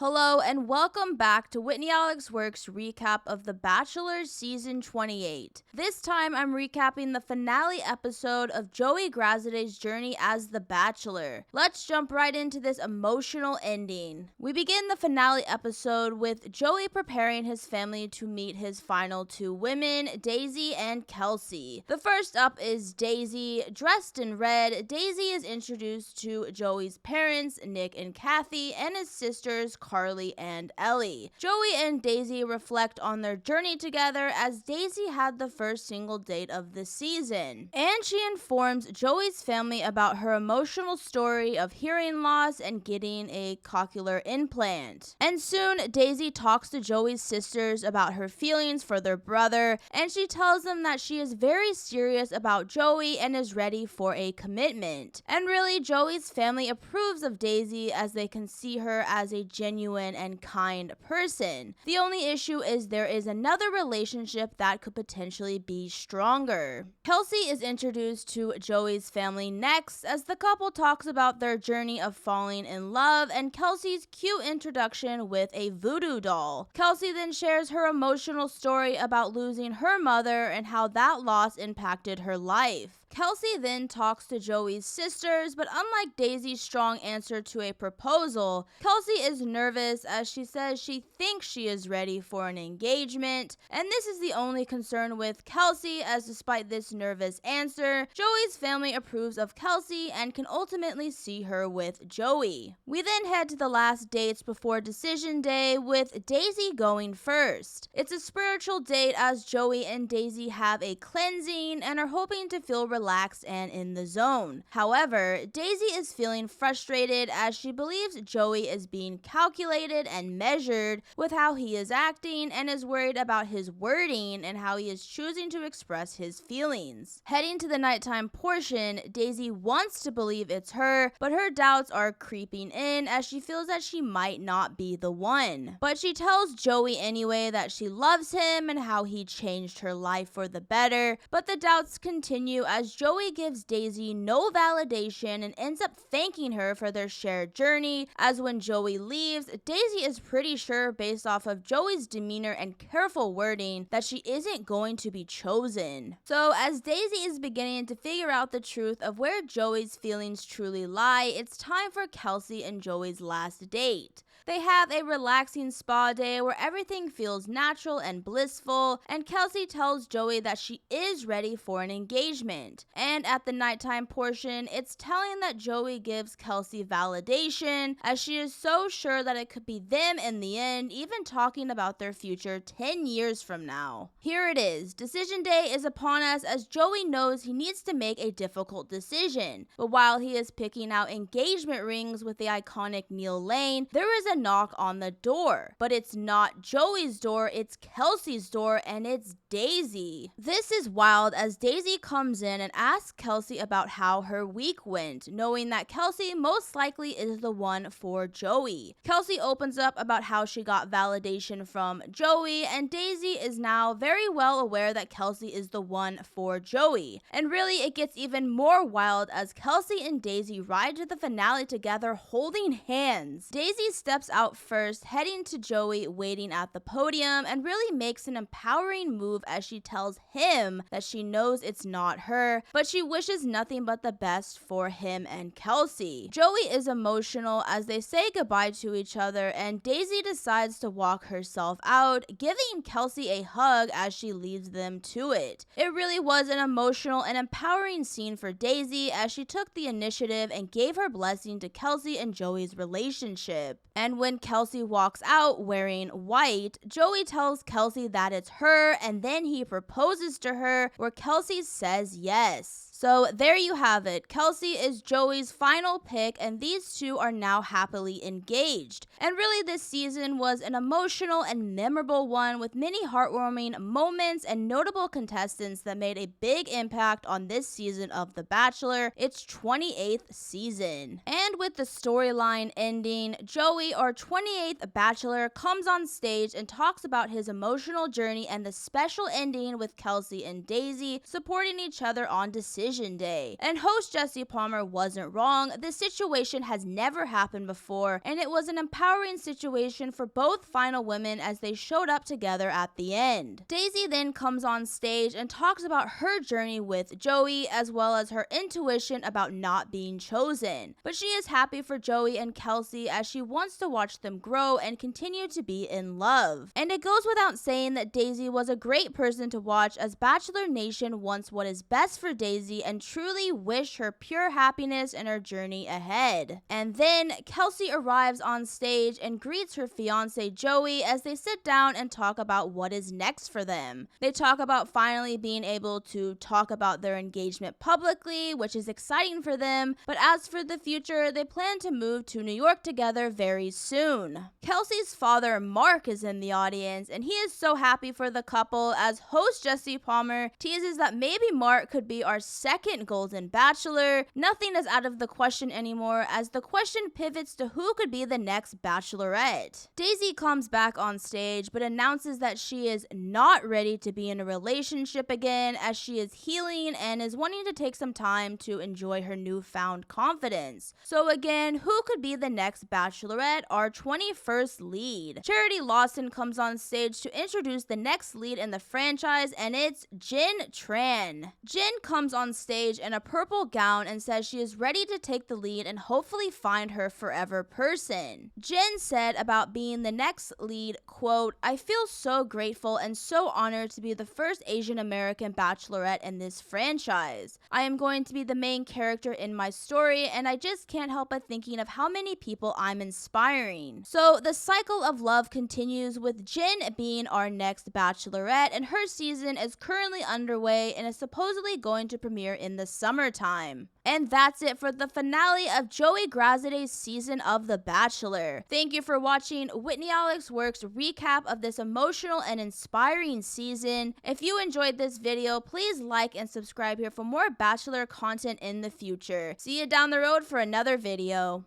Hello and welcome back to Whitney Alex Works recap of The Bachelor Season 28. This time I'm recapping the finale episode of Joey Graziadei's journey as The Bachelor. Let's jump right into this emotional ending. We begin the finale episode with Joey preparing his family to meet his final two women, Daisy and Kelsey. The first up is Daisy. Dressed in red, Daisy is introduced to Joey's parents, Nick and Kathy, and his sisters, Carly and Ellie. Joey and Daisy reflect on their journey together as Daisy had the first single date of the season. And she informs Joey's family about her emotional story of hearing loss and getting a cochlear implant. And soon, Daisy talks to Joey's sisters about her feelings for their brother, and she tells them that she is very serious about Joey and is ready for a commitment. And really, Joey's family approves of Daisy as they can see her as a genuine and kind person. The only issue is there is another relationship that could potentially be stronger. Kelsey is introduced to Joey's family next as the couple talks about their journey of falling in love and Kelsey's cute introduction with a voodoo doll. Kelsey then shares her emotional story about losing her mother and how that loss impacted her life. Kelsey then talks to Joey's sisters, but unlike Daisy's strong answer to a proposal, Kelsey is nervous as she says she thinks she is ready for an engagement, and this is the only concern with Kelsey, as despite this nervous answer, Joey's family approves of Kelsey and can ultimately see her with Joey. We then head to the last dates before decision day, with Daisy going first. It's a spiritual date as Joey and Daisy have a cleansing and are hoping to feel relaxed and in the zone. However, Daisy is feeling frustrated as she believes Joey is being calculated and measured with how he is acting and is worried about his wording and how he is choosing to express his feelings. Heading to the nighttime portion, Daisy wants to believe it's her, but her doubts are creeping in as she feels that she might not be the one. But she tells Joey anyway that she loves him and how he changed her life for the better, but the doubts continue as Joey gives Daisy no validation and ends up thanking her for their shared journey, as when Joey leaves, Daisy is pretty sure based off of Joey's demeanor and careful wording that she isn't going to be chosen. So as Daisy is beginning to figure out the truth of where Joey's feelings truly lie, it's time for Kelsey and Joey's last date. They have a relaxing spa day where everything feels natural and blissful, and Kelsey tells Joey that she is ready for an engagement. And at the nighttime portion, it's telling that Joey gives Kelsey validation as she is so sure that it could be them in the end, even talking about their future 10 years from now. Here it is. Decision day is upon us as Joey knows he needs to make a difficult decision. But while he is picking out engagement rings with the iconic Neil Lane, there is a knock on the door. But it's not Joey's door, it's Kelsey's door, and it's Daisy. This is wild as Daisy comes in and asks Kelsey about how her week went, knowing that Kelsey most likely is the one for Joey. Kelsey opens up about how she got validation from Joey, and Daisy is now very well aware that Kelsey is the one for Joey. And really, it gets even more wild as Kelsey and Daisy ride to the finale together holding hands. Daisy steps out first, heading to Joey waiting at the podium, and really makes an empowering move as she tells him that she knows it's not her, but she wishes nothing but the best for him and Kelsey. Joey is emotional as they say goodbye to each other, and Daisy decides to walk herself out, giving Kelsey a hug as she leads them to it. It really was an emotional and empowering scene for Daisy as she took the initiative and gave her blessing to Kelsey and Joey's relationship. And when Kelsey walks out wearing white, Joey tells Kelsey that it's her, and then he proposes to her, where Kelsey says yes. So there you have it. Kelsey is Joey's final pick, and these two are now happily engaged. And really, this season was an emotional and memorable one with many heartwarming moments and notable contestants that made a big impact on this season of The Bachelor, its 28th season. And with the storyline ending, Joey, our 28th Bachelor, comes on stage and talks about his emotional journey and the special ending with Kelsey and Daisy supporting each other on decisions. decision day. And host Jesse Palmer wasn't wrong. This situation has never happened before, and it was an empowering situation for both final women as they showed up together at the end. Daisy then comes on stage and talks about her journey with Joey, as well as her intuition about not being chosen. But she is happy for Joey and Kelsey as she wants to watch them grow and continue to be in love. And it goes without saying that Daisy was a great person to watch, as Bachelor Nation wants what is best for Daisy and truly wish her pure happiness in her journey ahead. And then Kelsey arrives on stage and greets her fiance Joey as they sit down and talk about what is next for them. They talk about finally being able to talk about their engagement publicly, which is exciting for them, but as for the future, they plan to move to New York together very soon. Kelsey's father, Mark, is in the audience, and he is so happy for the couple as host Jesse Palmer teases that maybe Mark could be our second Golden Bachelor. Nothing is out of the question anymore as the question pivots to who could be the next Bachelorette. Daisy comes back on stage but announces that she is not ready to be in a relationship again as she is healing and is wanting to take some time to enjoy her newfound confidence. So again, who could be the next Bachelorette? Our 21st lead. Charity Lawson comes on stage to introduce the next lead in the franchise, and it's Jin Tran. Jin comes on stage in a purple gown and says she is ready to take the lead and hopefully find her forever person. Jin said about being the next lead, quote, "I feel so grateful and so honored to be the first Asian American Bachelorette in this franchise. I am going to be the main character in my story, and I just can't help but thinking of how many people I'm inspiring." So the cycle of love continues with Jin being our next Bachelorette, and her season is currently underway and is supposedly going to premiere in the summertime. And that's it for the finale of Joey Graziadei's season of The Bachelor. Thank you for watching Whitney Alex Works' recap of this emotional and inspiring season. If you enjoyed this video, please like and subscribe here for more Bachelor content in the future. See you down the road for another video.